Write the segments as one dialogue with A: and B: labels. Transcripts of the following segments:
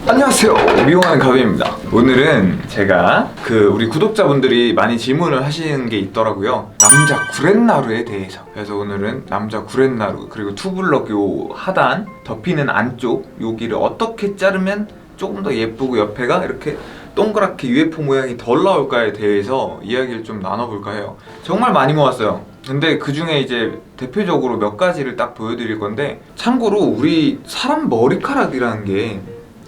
A: 안녕하세요, 미용하는 가비입니다. 오늘은 제가 우리 구독자분들이 많이 질문을 하시는 게 있더라고요. 남자 구렛나루에 대해서. 그래서 오늘은 남자 구렛나루 그리고 투블럭 요 하단 덮이는 안쪽 여기를 어떻게 자르면 조금 더 예쁘고 옆에가 이렇게 동그랗게 UFO 모양이 덜 나올까에 대해서 이야기를 좀 나눠볼까 해요. 정말 많이 모았어요. 근데 그 중에 이제 대표적으로 몇 가지를 딱 보여드릴 건데, 참고로 우리 사람 머리카락이라는 게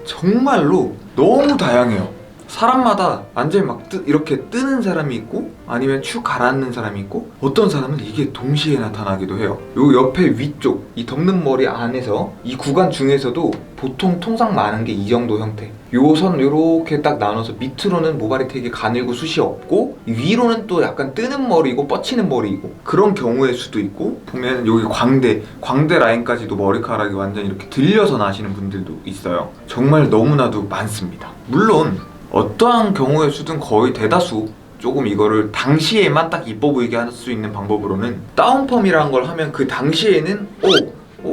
A: 정말로 너무 다양해요. 사람마다 완전히 막 이렇게 뜨는 사람이 있고, 아니면 축 가라앉는 사람이 있고, 어떤 사람은 이게 동시에 나타나기도 해요. 요 옆에 위쪽, 이 덮는 머리 안에서 이 구간 중에서도 보통 통상 많은 게 이 정도 형태. 요 선 요렇게 딱 나눠서 밑으로는 모발이 되게 가늘고 숱이 없고, 위로는 또 약간 뜨는 머리고 뻗치는 머리이고, 그런 경우일 수도 있고, 보면 여기 광대 라인까지도 머리카락이 완전 이렇게 들려서 나시는 분들도 있어요. 정말 너무나도 많습니다. 물론 어떠한 경우의 수든 거의 대다수 조금 이거를 당시에만 딱 이뻐 보이게 할 수 있는 방법으로는 다운펌이라는 걸 하면 그 당시에는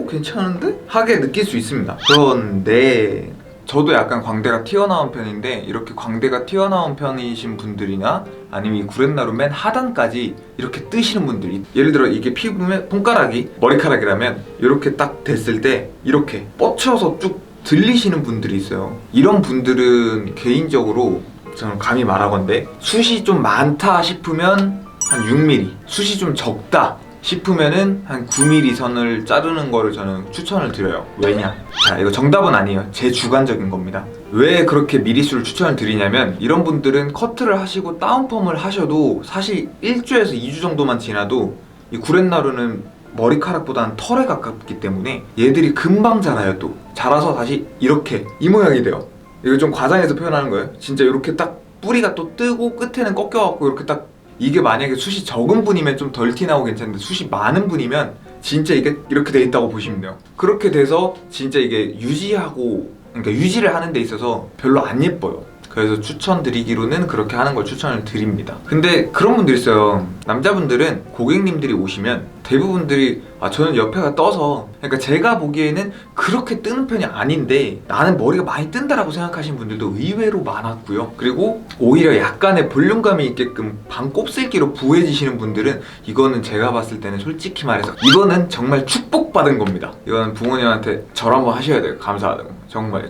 A: 괜찮은데? 하게 느낄 수 있습니다. 그런데 저도 약간 광대가 튀어나온 편인데, 이렇게 광대가 튀어나온 편이신 분들이나 아니면 이 구렛나루 맨 하단까지 이렇게 뜨시는 분들이, 예를 들어 이게 피부면 손가락이 머리카락이라면 이렇게 딱 됐을 때 이렇게 뻗쳐서 쭉 들리시는 분들이 있어요. 이런 분들은 개인적으로 저는 감히 말하건대 숱이 좀 많다 싶으면 한 6mm, 숱이 좀 적다 싶으면은 한 9mm 선을 자르는 거를 저는 추천을 드려요. 왜냐? 자, 이거 정답은 아니에요. 제 주관적인 겁니다. 왜 그렇게 미리수를 추천을 드리냐면, 이런 분들은 커트를 하시고 다운펌을 하셔도 사실 1주에서 2주 정도만 지나도 이 구렛나루는 머리카락보다는 털에 가깝기 때문에 얘들이 금방 자라요. 또 자라서 다시 이렇게 이 모양이 돼요. 이거 좀 과장해서 표현하는 거예요. 진짜 이렇게 딱 뿌리가 또 뜨고 끝에는 꺾여갖고 이렇게 딱, 이게 만약에 숱이 적은 분이면 좀 덜 티나고 괜찮은데 숱이 많은 분이면 진짜 이게 이렇게 돼 있다고 보시면 돼요. 그렇게 돼서 진짜 이게 그러니까 유지를 하는 데 있어서 별로 안 예뻐요. 그래서 추천드리기로는 그렇게 하는 걸 추천을 드립니다. 근데 그런 분들 있어요. 남자분들은 고객님들이 오시면 대부분들이 저는 옆에가 떠서, 그러니까 제가 보기에는 그렇게 뜨는 편이 아닌데 나는 머리가 많이 뜬다라고 생각하시는 분들도 의외로 많았고요. 그리고 오히려 약간의 볼륨감이 있게끔 반 곱슬기로 부해지시는 분들은, 이거는 제가 봤을 때는 솔직히 말해서 이거는 정말 축복받은 겁니다. 이거는 부모님한테 절 한번 하셔야 돼요. 감사하다고.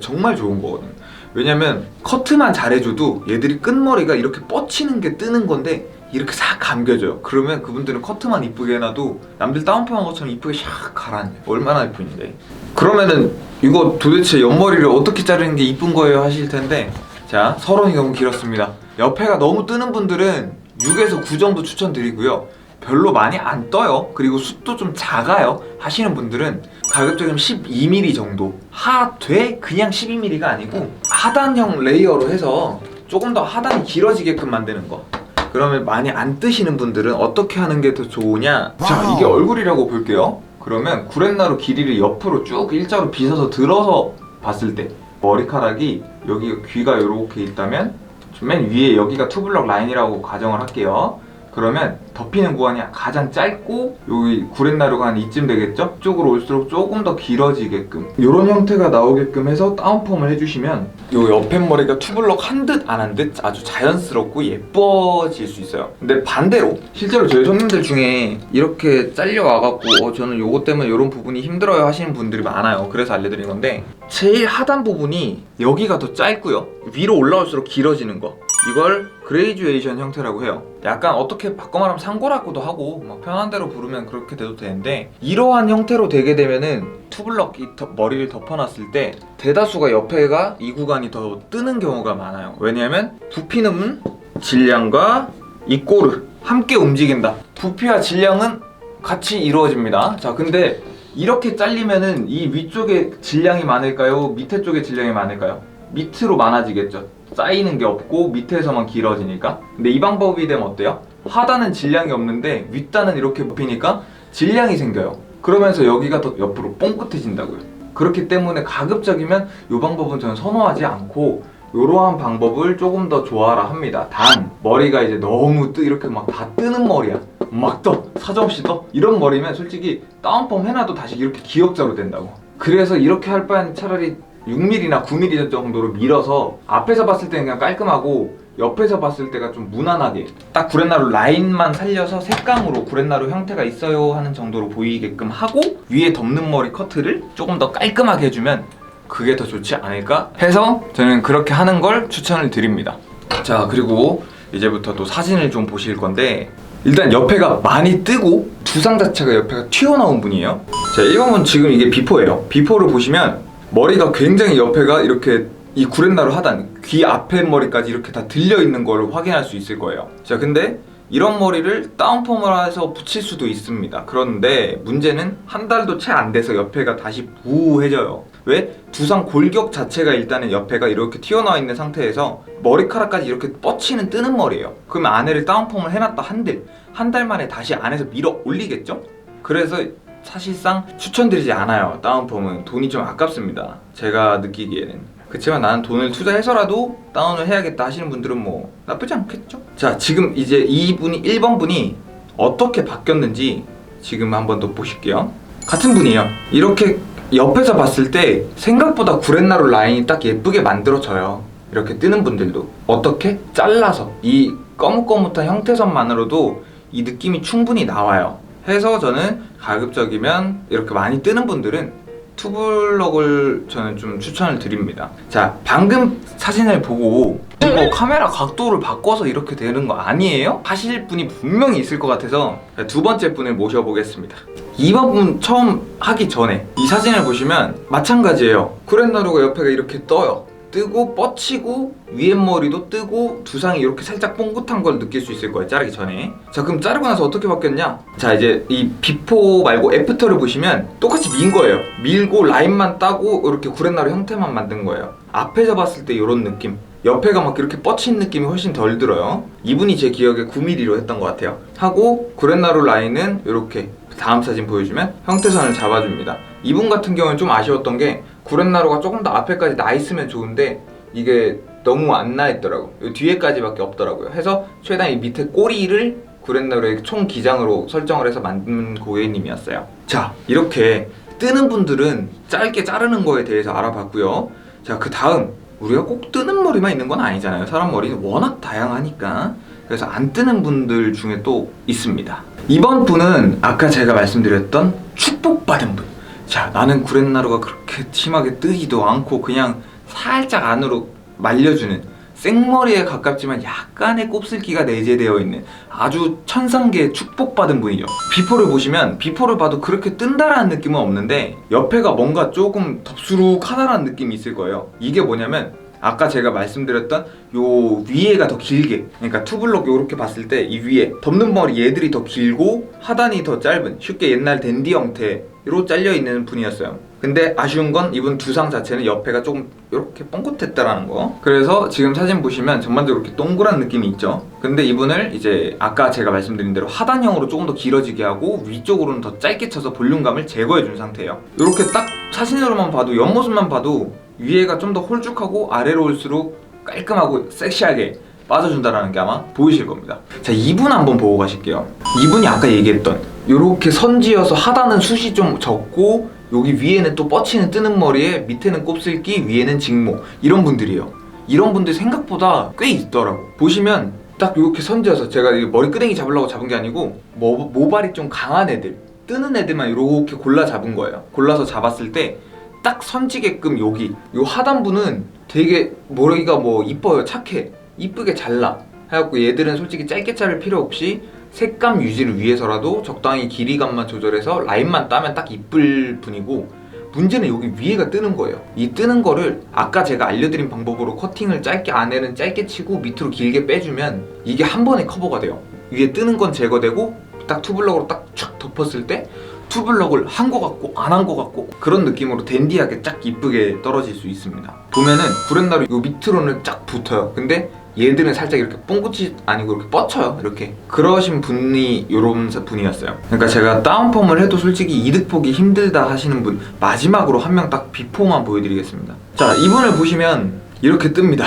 A: 정말 좋은 거거든요. 왜냐면 커트만 잘해줘도 얘들이 끝머리가 이렇게 뻗치는 게 뜨는 건데 이렇게 싹 감겨져요. 그러면 그분들은 커트만 이쁘게 해놔도 남들 다운펌한 것처럼 이쁘게 샥 가라앉아요. 얼마나 이쁜데. 그러면은 이거 도대체 옆머리를 어떻게 자르는 게 이쁜 거예요 하실 텐데, 자, 서론이 너무 길었습니다. 옆에가 너무 뜨는 분들은 6에서 9 정도 추천드리고요. 별로 많이 안 떠요, 그리고 숱도 좀 작아요 하시는 분들은 가급적이면 12mm 정도, 하되 그냥 12mm가 아니고 하단형 레이어로 해서 조금 더 하단이 길어지게끔 만드는 거. 그러면 많이 안 뜨시는 분들은 어떻게 하는 게 더 좋으냐? 자, 이게 얼굴이라고 볼게요. 그러면 구렛나루 길이를 옆으로 쭉 일자로 빗어서 들어서 봤을 때 머리카락이 여기 귀가 이렇게 있다면 맨 위에 여기가 투블럭 라인이라고 가정을 할게요. 그러면 덮이는 구간이 가장 짧고 여기 구렛나루가 한 이쯤 되겠죠? 쪽으로 올수록 조금 더 길어지게끔 이런 형태가 나오게끔 해서 다운펌을 해주시면 요 옆에 머리가 투블럭 한 듯 안 한 듯 아주 자연스럽고 예뻐질 수 있어요. 근데 반대로 실제로 저희 손님들 중에 이렇게 잘려와갖고 저는 요거 때문에 이런 부분이 힘들어요 하시는 분들이 많아요. 그래서 알려드린 건데, 제일 하단 부분이 여기가 더 짧고요, 위로 올라올수록 길어지는 거, 이걸 그레이주에이션 형태라고 해요. 약간 어떻게 바꿔 말하면 상고라고도 하고 막 편한 대로 부르면 그렇게 돼도 되는데, 이러한 형태로 되게 되면은 투블럭 머리를 덮어놨을 때 대다수가 옆에가 이 구간이 더 뜨는 경우가 많아요. 왜냐하면 부피는 질량과 이 꼬르 함께 움직인다. 부피와 질량은 같이 이루어집니다. 자, 근데 이렇게 잘리면은 이 위쪽에 질량이 많을까요? 밑에 쪽에 질량이 많을까요? 밑으로 많아지겠죠. 쌓이는 게 없고 밑에서만 길어지니까. 근데 이 방법이 되면 어때요? 하단은 질량이 없는데 윗단은 이렇게 뽑히니까 질량이 생겨요. 그러면서 여기가 더 옆으로 뽕긋해진다고요. 그렇기 때문에 가급적이면 이 방법은 저는 선호하지 않고 이러한 방법을 조금 더 좋아라 합니다. 단 머리가 이제 너무 이렇게 막 다 뜨는 머리야, 막 떠, 사정없이 떠, 이런 머리면 솔직히 다운펌 해놔도 다시 이렇게 기역자로 된다고. 그래서 이렇게 할 바엔 차라리 6mm나 9mm 정도로 밀어서 앞에서 봤을 때는 그냥 깔끔하고 옆에서 봤을 때가 좀 무난하게 딱 구렛나루 라인만 살려서 색감으로 구렛나루 형태가 있어요 하는 정도로 보이게끔 하고 위에 덮는 머리 커트를 조금 더 깔끔하게 해주면 그게 더 좋지 않을까 해서 저는 그렇게 하는 걸 추천을 드립니다. 자, 그리고 이제부터 또 사진을 좀 보실 건데 일단 옆에가 많이 뜨고 두상 자체가 옆에가 튀어나온 분이에요. 자, 1번은 지금 이게 비포예요. 비포를 보시면 머리가 굉장히 옆에가 이렇게 이 구렛나루 하단 귀 앞에 머리까지 이렇게 다 들려있는 걸 확인할 수 있을 거예요. 자, 근데 이런 머리를 다운펌을 해서 붙일 수도 있습니다. 그런데 문제는 한 달도 채 안 돼서 옆에가 다시 부해져요. 왜? 두상 골격 자체가 일단은 옆에가 이렇게 튀어나와 있는 상태에서 머리카락까지 이렇게 뻗치는 뜨는 머리예요. 그러면 안에를 다운펌을 해놨다 한들 한 달 만에 다시 안에서 밀어 올리겠죠? 그래서 사실상 추천드리지 않아요. 다운펌은 돈이 좀 아깝습니다. 제가 느끼기에는. 그치만 나는 돈을 투자해서라도 다운을 해야겠다 하시는 분들은 뭐 나쁘지 않겠죠? 자, 지금 이제 이분이 1번 분이 어떻게 바뀌었는지 지금 한번 더 보실게요. 같은 분이에요. 이렇게 옆에서 봤을 때 생각보다 구렛나루 라인이 딱 예쁘게 만들어져요. 이렇게 뜨는 분들도 어떻게? 잘라서 이 거뭇거뭇한 형태선만으로도 이 느낌이 충분히 나와요. 해서 저는 가급적이면 이렇게 많이 뜨는 분들은 투블럭을 저는 좀 추천을 드립니다. 자, 방금 사진을 보고 이거 카메라 각도를 바꿔서 이렇게 되는 거 아니에요? 하실 분이 분명히 있을 것 같아서 두 번째 분을 모셔보겠습니다. 2번 분 처음 하기 전에 이 사진을 보시면 마찬가지예요. 구렛나루가 옆에가 이렇게 떠요. 뜨고 뻗치고 위에 머리도 뜨고 두상이 이렇게 살짝 뽕긋한 걸 느낄 수 있을 거예요, 자르기 전에. 자, 그럼 자르고 나서 어떻게 바뀌었냐? 자, 이제 이 비포 말고 애프터를 보시면 똑같이 민 거예요. 밀고 라인만 따고 이렇게 구렛나루 형태만 만든 거예요. 앞에서 봤을 때 이런 느낌, 옆에가 막 이렇게 뻗친 느낌이 훨씬 덜 들어요. 이분이 제 기억에 9mm로 했던 것 같아요. 하고 구렛나루 라인은 이렇게 다음 사진 보여주면 형태선을 잡아줍니다. 이분 같은 경우는 좀 아쉬웠던 게 구렛나루가 조금 더 앞에까지 나 있으면 좋은데 이게 너무 안 나 있더라고. 뒤에까지밖에 없더라고요. 해서 최대한 이 밑에 꼬리를 구렛나루의 총 기장으로 설정을 해서 만든 고객님이었어요. 자, 이렇게 뜨는 분들은 짧게 자르는 거에 대해서 알아봤고요. 자, 그 다음 우리가 꼭 뜨는 머리만 있는 건 아니잖아요. 사람 머리는 워낙 다양하니까. 그래서 안 뜨는 분들 중에 또 있습니다. 이번 분은 아까 제가 말씀드렸던 축복받은 분. 자, 나는 구렛나루가 그렇게 심하게 뜨지도 않고 그냥 살짝 안으로 말려주는 생머리에 가깝지만 약간의 곱슬기가 내재되어 있는 아주 천상계의 축복받은 분이죠. 비포를 보시면 비포를 봐도 그렇게 뜬다라는 느낌은 없는데 옆에가 뭔가 조금 덥수룩하다라는 느낌이 있을 거예요. 이게 뭐냐면 아까 제가 말씀드렸던 요 위에가 더 길게, 그러니까 투블럭 요렇게 봤을 때 이 위에 덮는 머리 얘들이 더 길고 하단이 더 짧은, 쉽게 옛날 댄디 형태로 잘려있는 분이었어요. 근데 아쉬운 건 이분 두상 자체는 옆에가 조금 이렇게 뻥긋했다라는 거. 그래서 지금 사진 보시면 전반적으로 이렇게 동그란 느낌이 있죠. 근데 이분을 이제 아까 제가 말씀드린 대로 하단형으로 조금 더 길어지게 하고 위쪽으로는 더 짧게 쳐서 볼륨감을 제거해준 상태예요. 이렇게 딱 사진으로만 봐도 옆모습만 봐도 위에가 좀 더 홀쭉하고 아래로 올수록 깔끔하고 섹시하게 빠져준다는 게 아마 보이실 겁니다. 자, 이분 한번 보고 가실게요. 이분이 아까 얘기했던 이렇게 선지어서 하단은 숱이 좀 적고 여기 위에는 또 뻗치는 뜨는 머리에 밑에는 곱슬기 위에는 직모, 이런 분들이에요. 이런 분들 생각보다 꽤 있더라고. 보시면 딱 이렇게 선지어서, 제가 머리 끄댕이 잡으려고 잡은 게 아니고 모발이 좀 강한 애들, 뜨는 애들만 이렇게 골라 잡은 거예요. 골라서 잡았을 때 딱 선지게끔 여기 요 하단부는 되게 머리가 뭐 이뻐요. 착해, 이쁘게 잘라 해갖고 얘들은 솔직히 짧게 자를 필요 없이 색감 유지를 위해서라도 적당히 길이감만 조절해서 라인만 따면 딱 이쁠 분이고, 문제는 여기 위에가 뜨는 거예요. 이 뜨는 거를 아까 제가 알려드린 방법으로 커팅을 짧게, 안에는 짧게 치고 밑으로 길게 빼주면 이게 한 번에 커버가 돼요. 위에 뜨는 건 제거되고 딱 투블럭으로 딱 촥 덮었을 때 투블럭을 한 거 같고 안 한 거 같고 그런 느낌으로 댄디하게 쫙 이쁘게 떨어질 수 있습니다. 보면은 구렛나루 요 밑으로는 쫙 붙어요. 근데 얘들은 살짝 이렇게 뽕긋이 아니고 이렇게 뻗쳐요. 이렇게. 그러신 분이 요런 분이었어요. 그러니까 제가 다운펌을 해도 솔직히 이득 보기 힘들다 하시는 분, 마지막으로 한 명 딱 비포만 보여드리겠습니다. 자, 이분을 보시면 이렇게 뜹니다.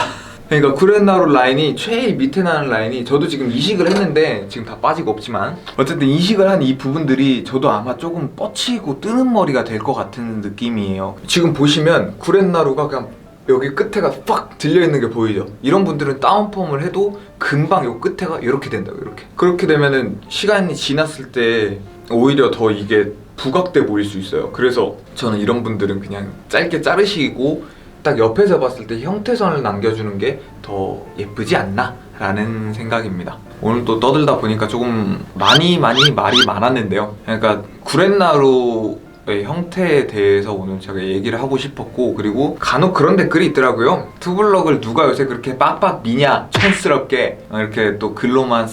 A: 그러니까 구렛나루 라인이 제일 밑에 나는 라인이, 저도 지금 이식을 했는데 지금 다 빠지고 없지만 어쨌든 이식을 한 이 부분들이 저도 아마 조금 뻗치고 뜨는 머리가 될 것 같은 느낌이에요. 지금 보시면 구렛나루가 그냥 여기 끝에가 팍 들려있는 게 보이죠? 이런 분들은 다운펌을 해도 금방 요 끝에가 이렇게 된다고. 이렇게 그렇게 되면은 시간이 지났을 때 오히려 더 이게 부각돼 보일 수 있어요. 그래서 저는 이런 분들은 그냥 짧게 자르시고 딱 옆에서 봤을 때 형태선을 남겨주는 게 더 예쁘지 않나? 라는 생각입니다. 오늘 또 떠들다 보니까 조금 많이 말이 많았는데요. 그러니까 구렛나루의 형태에 대해서 오늘 제가 얘기를 하고 싶었고, 그리고 간혹 그런 댓글이 있더라고요. 투블럭을 누가 요새 그렇게 빡빡 미냐? 촌스럽게 이렇게 또 글로만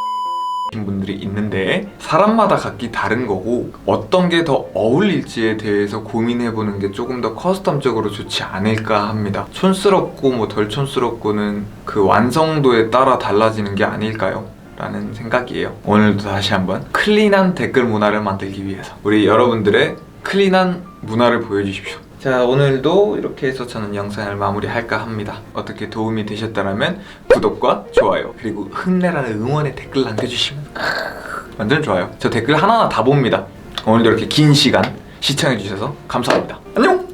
A: 분들이 있는데, 사람마다 각기 다른 거고 어떤 게 더 어울릴지에 대해서 고민해보는 게 조금 더 커스텀적으로 좋지 않을까 합니다. 촌스럽고 뭐 덜 촌스럽고는 그 완성도에 따라 달라지는 게 아닐까요? 라는 생각이에요. 오늘도 다시 한번 클린한 댓글 문화를 만들기 위해서 우리 여러분들의 클린한 문화를 보여주십시오. 자, 오늘도 이렇게 해서 저는 영상을 마무리할까 합니다. 어떻게 도움이 되셨다면 구독과 좋아요, 그리고 힘내라는 응원의 댓글 남겨주시면 완전 좋아요. 저 댓글 하나하나 다 봅니다. 오늘도 이렇게 긴 시간 시청해주셔서 감사합니다. 안녕!